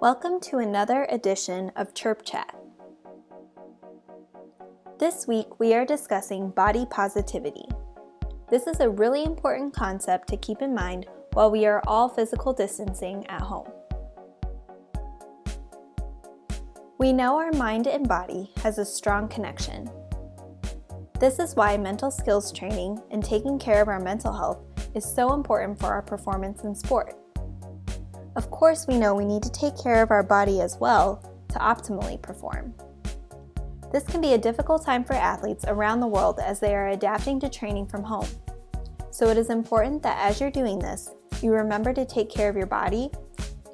Welcome to another edition of Chirp Chat. This week we are discussing body positivity. This is a really important concept to keep in mind while we are all physical distancing at home. We know our mind and body has a strong connection. This is why mental skills training and taking care of our mental health is so important for our performance in sport. Of course, we know we need to take care of our body as well to optimally perform. This can be a difficult time for athletes around the world as they are adapting to training from home. So it is important that as you're doing this, you remember to take care of your body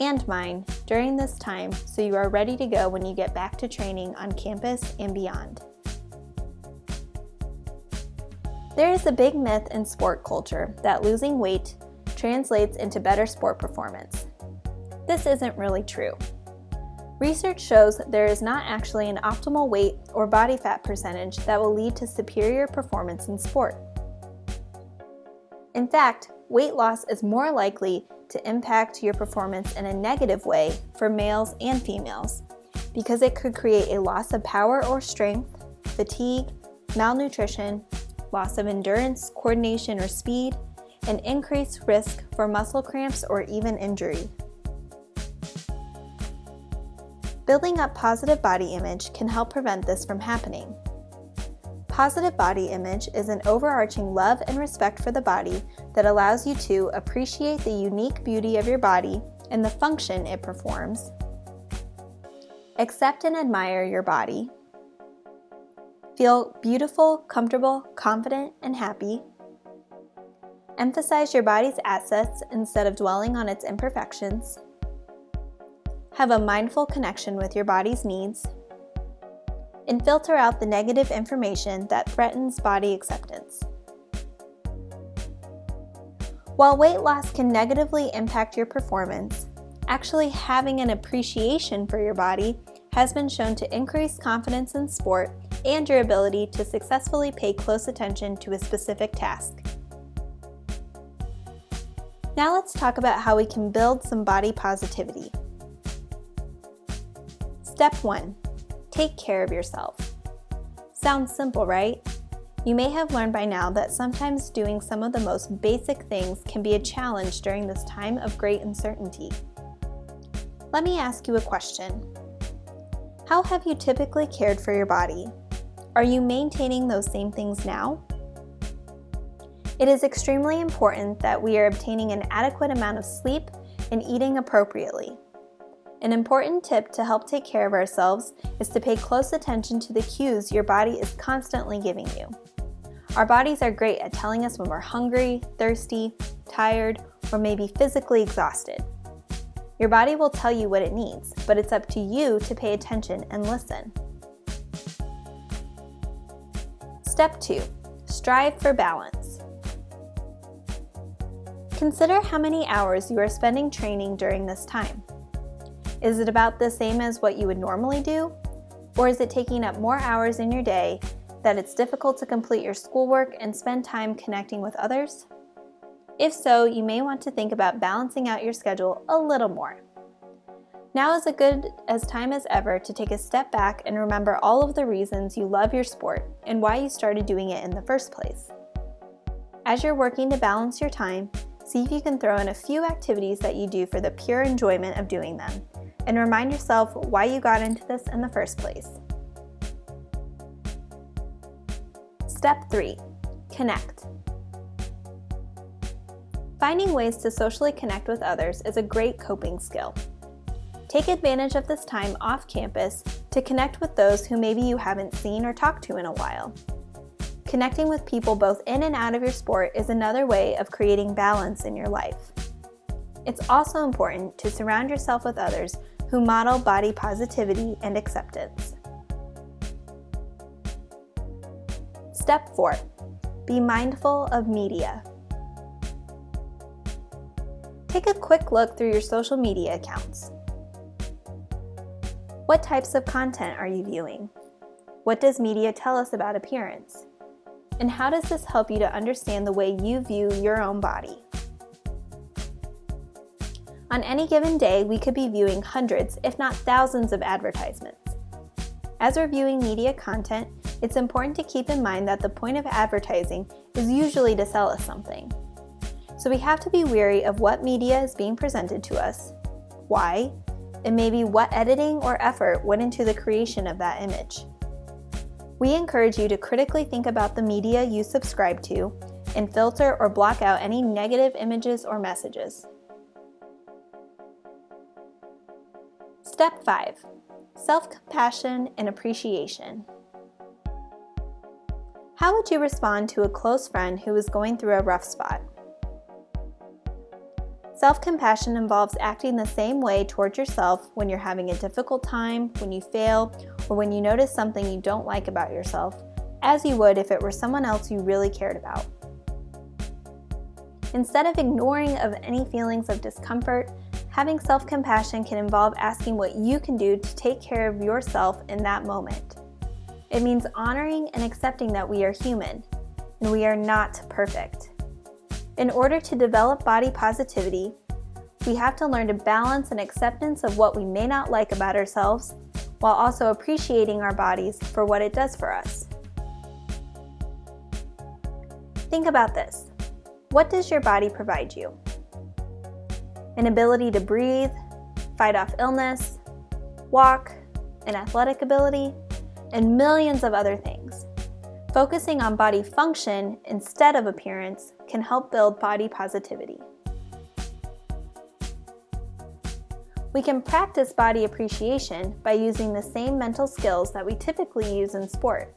and mind during this time so you are ready to go when you get back to training on campus and beyond. There is a big myth in sport culture that losing weight translates into better sport performance. This isn't really true. Research shows there is not actually an optimal weight or body fat percentage that will lead to superior performance in sport. In fact, weight loss is more likely to impact your performance in a negative way for males and females because it could create a loss of power or strength, fatigue, malnutrition, loss of endurance, coordination, or speed, and increased risk for muscle cramps or even injury. Building up positive body image can help prevent this from happening. Positive body image is an overarching love and respect for the body that allows you to appreciate the unique beauty of your body and the function it performs, accept and admire your body, feel beautiful, comfortable, confident, and happy, emphasize your body's assets instead of dwelling on its imperfections, have a mindful connection with your body's needs, and filter out the negative information that threatens body acceptance. While weight loss can negatively impact your performance, actually having an appreciation for your body has been shown to increase confidence in sport and your ability to successfully pay close attention to a specific task. Now let's talk about how we can build some body positivity. Step 1. Take care of yourself. Sounds simple, right? You may have learned by now that sometimes doing some of the most basic things can be a challenge during this time of great uncertainty. Let me ask you a question. How have you typically cared for your body? Are you maintaining those same things now? It is extremely important that we are obtaining an adequate amount of sleep and eating appropriately. An important tip to help take care of ourselves is to pay close attention to the cues your body is constantly giving you. Our bodies are great at telling us when we're hungry, thirsty, tired, or maybe physically exhausted. Your body will tell you what it needs, but it's up to you to pay attention and listen. Step 2. Strive for balance. Consider how many hours you are spending training during this time. Is it about the same as what you would normally do? Or is it taking up more hours in your day that it's difficult to complete your schoolwork and spend time connecting with others? If so, you may want to think about balancing out your schedule a little more. Now is as good a time as ever to take a step back and remember all of the reasons you love your sport and why you started doing it in the first place. As you're working to balance your time, see if you can throw in a few activities that you do for the pure enjoyment of doing them, and remind yourself why you got into this in the first place. Step 3. Connect. Finding ways to socially connect with others is a great coping skill. Take advantage of this time off campus to connect with those who maybe you haven't seen or talked to in a while. Connecting with people both in and out of your sport is another way of creating balance in your life. It's also important to surround yourself with others who model body positivity and acceptance. Step 4. Be mindful of media. Take a quick look through your social media accounts. What types of content are you viewing? What does media tell us about appearance? And how does this help you to understand the way you view your own body? On any given day, we could be viewing hundreds, if not thousands, of advertisements. As we're viewing media content, it's important to keep in mind that the point of advertising is usually to sell us something. So we have to be wary of what media is being presented to us, why, and maybe what editing or effort went into the creation of that image. We encourage you to critically think about the media you subscribe to and filter or block out any negative images or messages. Step 5. Self-compassion and appreciation. How would you respond to a close friend who is going through a rough spot? Self-compassion involves acting the same way towards yourself when you're having a difficult time, when you fail, or when you notice something you don't like about yourself, as you would if it were someone else you really cared about. Instead of ignoring of any feelings of discomfort, having self-compassion can involve asking what you can do to take care of yourself in that moment. It means honoring and accepting that we are human, and we are not perfect. In order to develop body positivity, we have to learn to balance an acceptance of what we may not like about ourselves, while also appreciating our bodies for what it does for us. Think about this. What does your body provide you? An ability to breathe, fight off illness, walk, an athletic ability, and millions of other things. Focusing on body function instead of appearance can help build body positivity. We can practice body appreciation by using the same mental skills that we typically use in sport,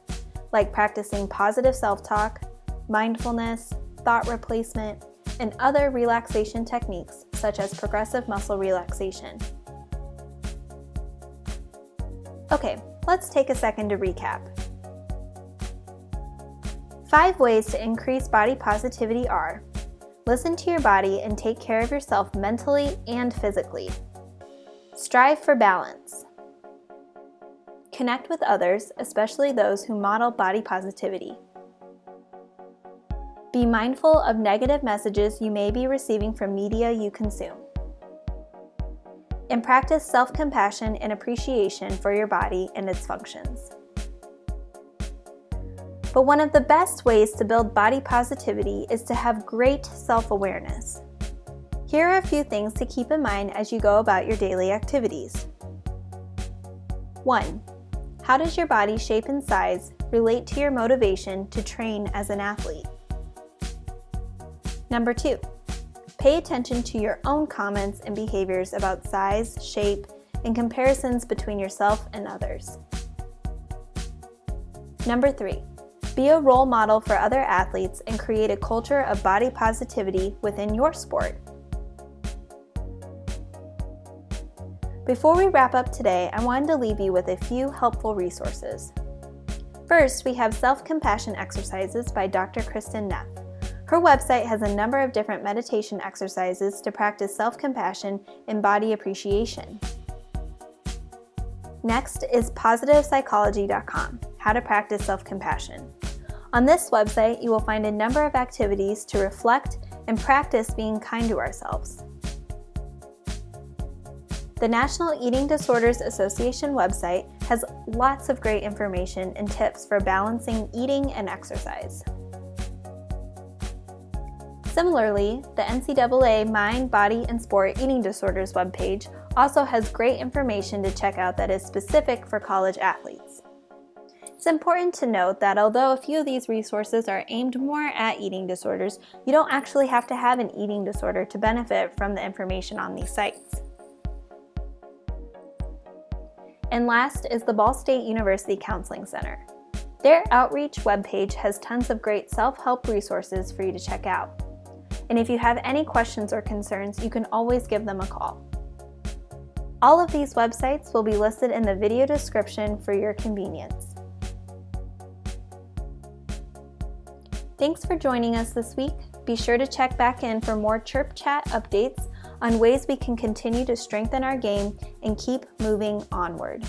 like practicing positive self-talk, mindfulness, thought replacement, and other relaxation techniques such as progressive muscle relaxation. Okay, let's take a second to recap. 5 ways to increase body positivity are: listen to your body and take care of yourself mentally and physically. Strive for balance. Connect with others, especially those who model body positivity. Be mindful of negative messages you may be receiving from media you consume. And practice self-compassion and appreciation for your body and its functions. But one of the best ways to build body positivity is to have great self-awareness. Here are a few things to keep in mind as you go about your daily activities. 1. How does your body shape and size relate to your motivation to train as an athlete? Number 2. Pay attention to your own comments and behaviors about size, shape, and comparisons between yourself and others. Number 3. Be a role model for other athletes and create a culture of body positivity within your sport. Before we wrap up today, I wanted to leave you with a few helpful resources. First, we have self-compassion exercises by Dr. Kristen Neff. Her website has a number of different meditation exercises to practice self-compassion and body appreciation. Next is positivepsychology.com, how to practice self-compassion. On this website, you will find a number of activities to reflect and practice being kind to ourselves. The National Eating Disorders Association website has lots of great information and tips for balancing eating and exercise. Similarly, the NCAA Mind, Body, and Sport Eating Disorders webpage also has great information to check out that is specific for college athletes. It's important to note that although a few of these resources are aimed more at eating disorders, you don't actually have to have an eating disorder to benefit from the information on these sites. And last is the Ball State University Counseling Center. Their outreach webpage has tons of great self-help resources for you to check out. And if you have any questions or concerns, you can always give them a call. All of these websites will be listed in the video description for your convenience. Thanks for joining us this week. Be sure to check back in for more Chirp Chat updates on ways we can continue to strengthen our game and keep moving onward.